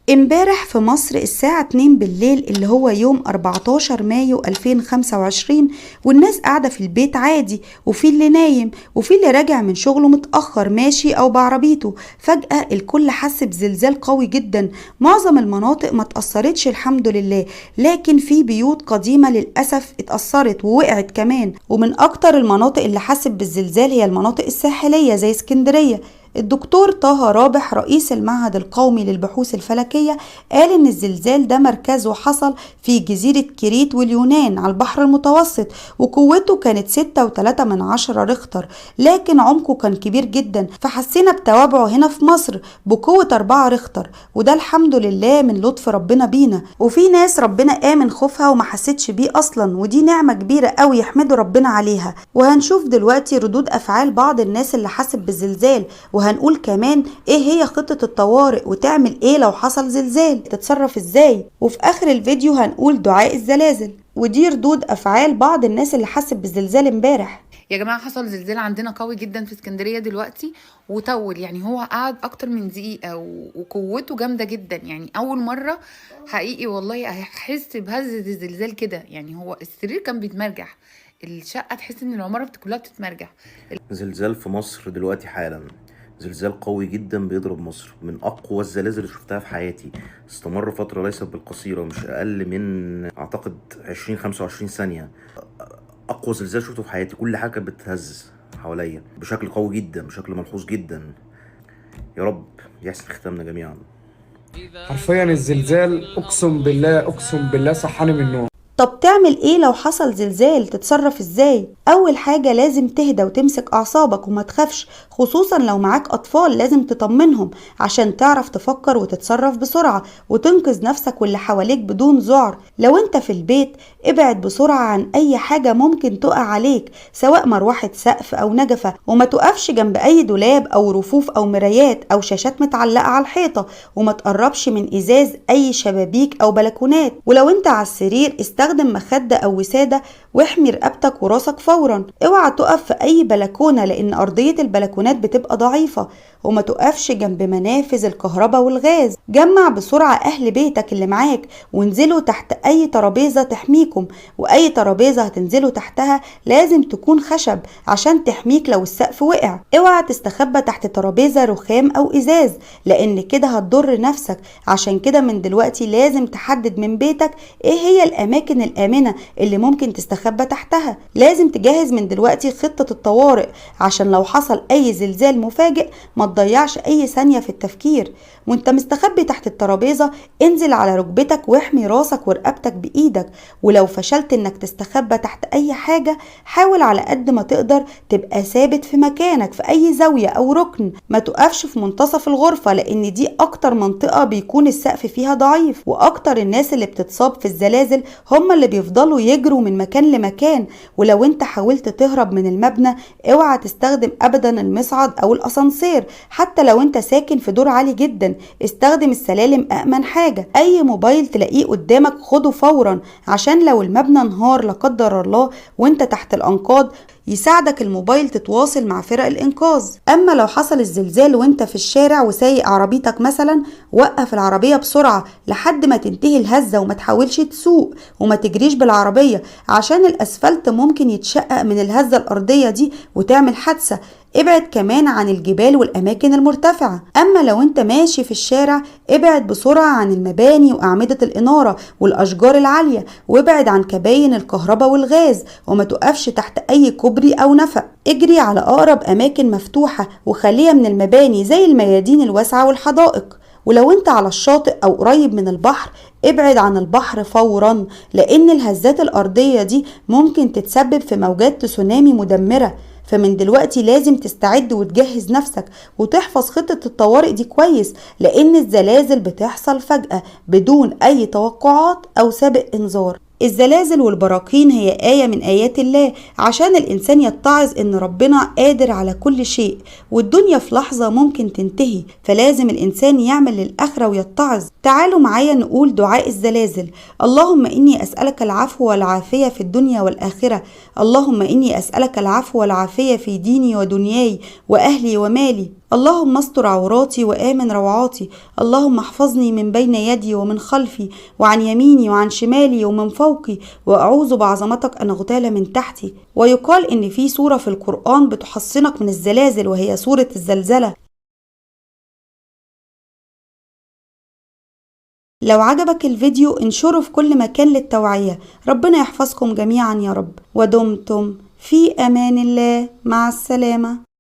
امبارح في مصر الساعة 2 بالليل اللي هو يوم 14 مايو 2025، والناس قاعدة في البيت عادي، وفي اللي نايم وفي اللي راجع من شغله متأخر ماشي أو بعربيته. فجأة الكل حس بزلزال قوي جدا. معظم المناطق ما تأثرتش الحمد لله، لكن في بيوت قديمة للأسف اتأثرت ووقعت كمان. ومن أكتر المناطق اللي حست بالزلزال هي المناطق الساحلية زي اسكندرية. الدكتور طه رابح رئيس المعهد القومي للبحوث الفلكية قال إن الزلزال ده مركزه حصل في جزيرة كريت واليونان على البحر المتوسط، وقوته كانت 6.3 ريختر، لكن عمقه كان كبير جدا، فحسينا بتوابعه هنا في مصر بقوة 4 ريختر، وده الحمد لله من لطف ربنا بينا. وفي ناس ربنا آمن خوفها وما حسيتش بيه أصلا، ودي نعمة كبيرة قوي يحمدوا ربنا عليها. وهنشوف دلوقتي ردود أفعال بعض الناس اللي حست بالزلزال، وهنقول كمان ايه هي خطة الطوارئ وتعمل ايه لو حصل زلزال، تتصرف ازاي. وفي اخر الفيديو هنقول دعاء الزلازل، ودي ردود افعال بعض الناس اللي حست بالزلزال امبارح. يا جماعة، حصل زلزال عندنا قوي جدا في اسكندرية دلوقتي وطول، يعني هو قعد اكتر من دقيقة وقوته جامدة جدا. يعني اول مرة حقيقي والله احس بهزة الزلزال كده. يعني هو السرير كان بيتمرجح، الشقة تحس ان العمارة كلها بتتمرجح. زلزال في مصر دلوقتي حالا، زلزال قوي جدا بيضرب مصر، من اقوى الزلازل اللي شفتها في حياتي. استمر فترة ليست بالقصيرة، مش اقل من اعتقد 20-25 ثانية. اقوى زلزال شفته في حياتي، كل حاجة كانت بتتهز حواليا بشكل قوي جدا، بشكل ملحوظ جدا. يا رب يحسن ختامنا جميعا. حرفيا الزلزال اقسم بالله صحاني من النوم. طب تعمل ايه لو حصل زلزال، تتصرف ازاي؟ اول حاجة لازم تهدى وتمسك اعصابك وما تخافش، خصوصا لو معاك اطفال لازم تطمنهم عشان تعرف تفكر وتتصرف بسرعة وتنقذ نفسك واللي حواليك بدون ذعر. لو انت في البيت ابعد بسرعة عن اي حاجة ممكن تقع عليك، سواء مروحة سقف او نجفة، وما تقفش جنب اي دولاب او رفوف او مرايات او شاشات متعلقة على الحيطة، وما تقربش من ازاز اي شبابيك او بلكونات. ولو انت على السرير استخدم مخدة او وسادة واحمي رقبتك وراسك فورا. اوعى تقف في اي بلكونة لان ارضية البلكونات بتبقى ضعيفة، وما تقفش جنب منافذ الكهرباء والغاز. جمع بسرعة اهل بيتك اللي معاك وانزلوا تحت اي ترابيزة تحميكم، واي ترابيزة هتنزلوا تحتها لازم تكون خشب عشان تحميك لو السقف وقع. اوعى تستخبى تحت ترابيزة رخام او ازاز لان كده هتضر نفسك. عشان كده من دلوقتي لازم تحدد من بيتك ايه هي الاماكن الامنة اللي ممكن تستخبى تحتها. لازم تجهز من دلوقتي خطة الطوارئ عشان لو حصل اي زلزال مفاجئ ما تضيعش اي ثانية في التفكير. وانت مستخبي تحت الترابيزة انزل على ركبتك واحمي راسك ورقبتك بايدك. ولو فشلت انك تستخبى تحت اي حاجة حاول على قد ما تقدر تبقى ثابت في مكانك في اي زاوية او ركن، ما تقفش في منتصف الغرفة لان دي اكتر منطقة بيكون السقف فيها ضعيف. واكتر الناس اللي بتتصاب في الزلازل هم اللي بيفضلوا يجروا من مكان لمكان. ولو انت حاولت تهرب من المبنى اوعى تستخدم ابدا المصعد او الاسانسير، حتى لو انت ساكن في دور عالي جدا استخدم السلالم أأمن حاجة. أي موبايل تلاقيه قدامك خده فورا عشان لو المبنى انهار لا قدر الله وانت تحت الأنقاض يساعدك الموبايل تتواصل مع فرق الإنقاذ. أما لو حصل الزلزال وانت في الشارع وسايق عربيتك مثلا وقف العربية بسرعة لحد ما تنتهي الهزة، وما تحاولش تسوق وما تجريش بالعربية عشان الأسفلت ممكن يتشقق من الهزة الأرضية دي وتعمل حادثة. ابعد كمان عن الجبال والأماكن المرتفعة. أما لو انت ماشي في الشارع ابعد بسرعة عن المباني وأعمدة الإنارة والأشجار العالية، وابعد عن كباين الكهرباء والغاز، وما تقفش تحت أي كوبري أو نفق. اجري على أقرب أماكن مفتوحة وخالية من المباني زي الميادين الواسعة والحدائق. ولو انت على الشاطئ أو قريب من البحر ابعد عن البحر فورا لأن الهزات الأرضية دي ممكن تتسبب في موجات تسونامي مدمرة. فمن دلوقتي لازم تستعد وتجهز نفسك وتحفظ خطة الطوارئ دي كويس لأن الزلازل بتحصل فجأة بدون أي توقعات أو سابق إنذار. الزلازل والبراكين هي آية من آيات الله عشان الإنسان يتعظ إن ربنا قادر على كل شيء، والدنيا في لحظة ممكن تنتهي، فلازم الإنسان يعمل للآخرة ويتعظ. تعالوا معايا نقول دعاء الزلازل. اللهم إني أسألك العفو والعافية في الدنيا والآخرة. اللهم إني أسألك العفو والعافية في ديني ودنياي وأهلي ومالي. اللهم استر عوراتي وآمن روعاتي، اللهم احفظني من بين يدي ومن خلفي وعن يميني وعن شمالي ومن فوقي، وأعوذ بعظمتك أن أغتال من تحتي. ويقال إن في سورة في القرآن بتحصنك من الزلازل وهي سورة الزلزلة. لو عجبك الفيديو انشره في كل مكان للتوعية. ربنا يحفظكم جميعا يا رب، ودمتم في أمان الله. مع السلامة.